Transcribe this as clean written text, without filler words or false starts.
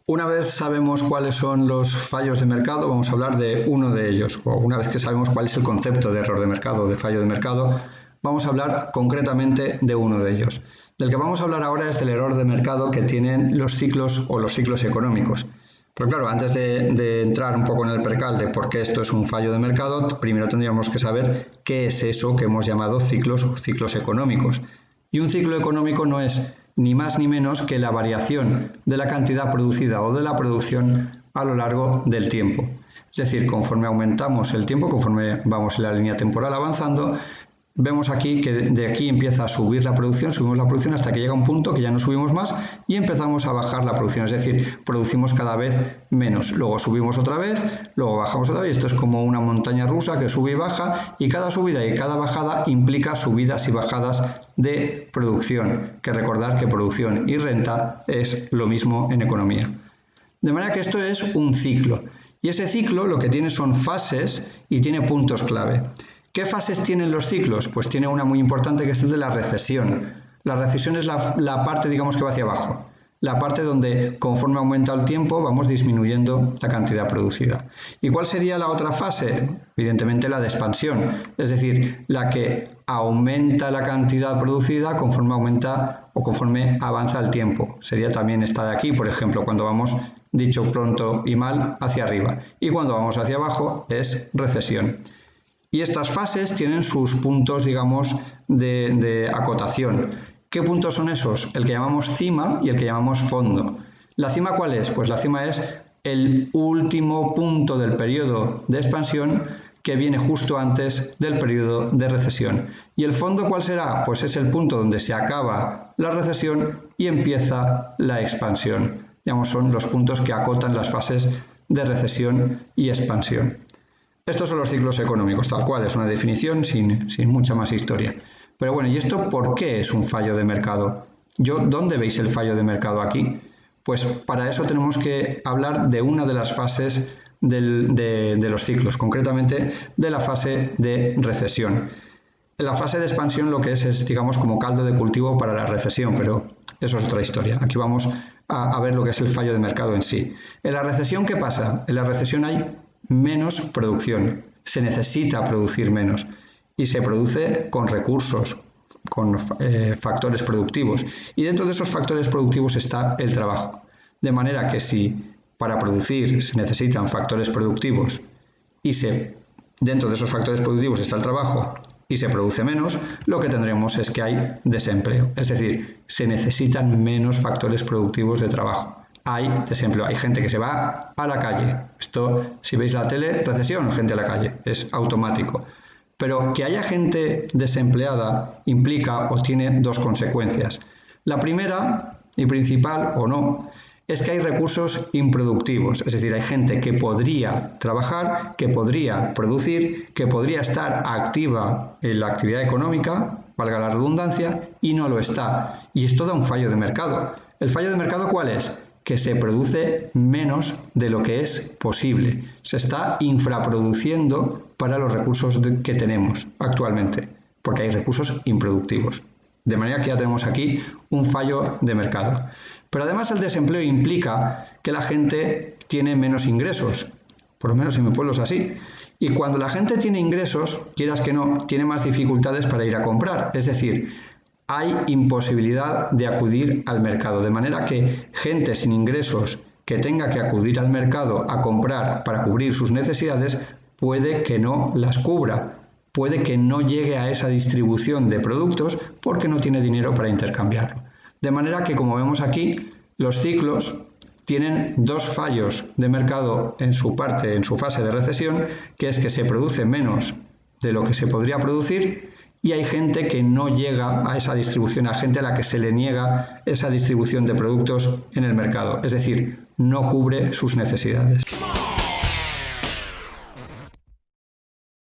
Una vez sabemos cuáles son los fallos de mercado, vamos a hablar de uno de ellos. O una vez que sabemos cuál es el concepto de error de mercado, de fallo de mercado, vamos a hablar concretamente de uno de ellos. Del que vamos a hablar ahora es del error de mercado que tienen los ciclos o los ciclos económicos. Pero claro, antes de entrar un poco en el percal de por qué esto es un fallo de mercado, primero tendríamos que saber qué es eso que hemos llamado ciclos o ciclos económicos. Y un ciclo económico no es ni más ni menos que la variación de la cantidad producida o de la producción a lo largo del tiempo. Es decir, conforme aumentamos el tiempo, conforme vamos en la línea temporal avanzando, vemos aquí que de aquí empieza a subir la producción, subimos la producción hasta que llega un punto que ya no subimos más y empezamos a bajar la producción, es decir, producimos cada vez menos. Luego subimos otra vez, luego bajamos otra vez. Esto es como una montaña rusa que sube y baja, y cada subida y cada bajada implica subidas y bajadas de producción. Que recordar que producción y renta es lo mismo en economía. De manera que esto es un ciclo. Y ese ciclo lo que tiene son fases y tiene puntos clave. ¿Qué fases tienen los ciclos? Pues tiene una muy importante que es el de la recesión. La recesión es la parte, digamos, que va hacia abajo. La parte donde, conforme aumenta el tiempo, vamos disminuyendo la cantidad producida. ¿Y cuál sería la otra fase? Evidentemente la de expansión, es decir, la que aumenta la cantidad producida conforme aumenta o conforme avanza el tiempo. Sería también esta de aquí, por ejemplo, cuando vamos, dicho pronto y mal, hacia arriba. Y cuando vamos hacia abajo es recesión. Y estas fases tienen sus puntos, digamos, de acotación. ¿Qué puntos son esos? El que llamamos cima y el que llamamos fondo. ¿La cima cuál es? Pues la cima es el último punto del periodo de expansión que viene justo antes del periodo de recesión. ¿Y el fondo cuál será? Pues es el punto donde se acaba la recesión y empieza la expansión. Digamos, son los puntos que acotan las fases de recesión y expansión. Estos son los ciclos económicos, tal cual, es una definición sin mucha más historia. Pero bueno, ¿y esto por qué es un fallo de mercado? ¿Dónde veis el fallo de mercado aquí? Pues para eso tenemos que hablar de una de las fases de los ciclos, concretamente de la fase de recesión. En la fase de expansión lo que es, digamos, como caldo de cultivo para la recesión, pero eso es otra historia. Aquí vamos a ver lo que es el fallo de mercado en sí. En la recesión, ¿qué pasa? En la recesión hay menos producción, se necesita producir menos y se produce con recursos, con factores productivos, y dentro de esos factores productivos está el trabajo, de manera que si para producir se necesitan factores productivos y dentro de esos factores productivos está el trabajo y se produce menos, lo que tendremos es que hay desempleo, es decir, se necesitan menos factores productivos de trabajo. Hay desempleo, hay gente que se va a la calle. Esto, si veis la tele, recesión, gente a la calle, es automático. Pero que haya gente desempleada implica o tiene dos consecuencias. La primera y principal, o no, es que hay recursos improductivos, es decir, hay gente que podría trabajar, que podría producir, que podría estar activa en la actividad económica, valga la redundancia, y no lo está. Y esto da un fallo de mercado. ¿El fallo de mercado cuál es? Que se produce menos de lo que es posible. Se está infraproduciendo para los recursos que tenemos actualmente, porque hay recursos improductivos. De manera que ya tenemos aquí un fallo de mercado. Pero además el desempleo implica que la gente tiene menos ingresos, por lo menos en mi pueblo es así. Y cuando la gente tiene ingresos, quieras que no, tiene más dificultades para ir a comprar. Es decir, hay imposibilidad de acudir al mercado, de manera que gente sin ingresos que tenga que acudir al mercado a comprar para cubrir sus necesidades puede que no las cubra, puede que no llegue a esa distribución de productos porque no tiene dinero para intercambiarlo. De manera que, como vemos aquí, los ciclos tienen dos fallos de mercado en su fase de recesión, que es que se produce menos de lo que se podría producir y hay gente que no llega a esa distribución, hay gente a la que se le niega esa distribución de productos en el mercado, es decir, no cubre sus necesidades.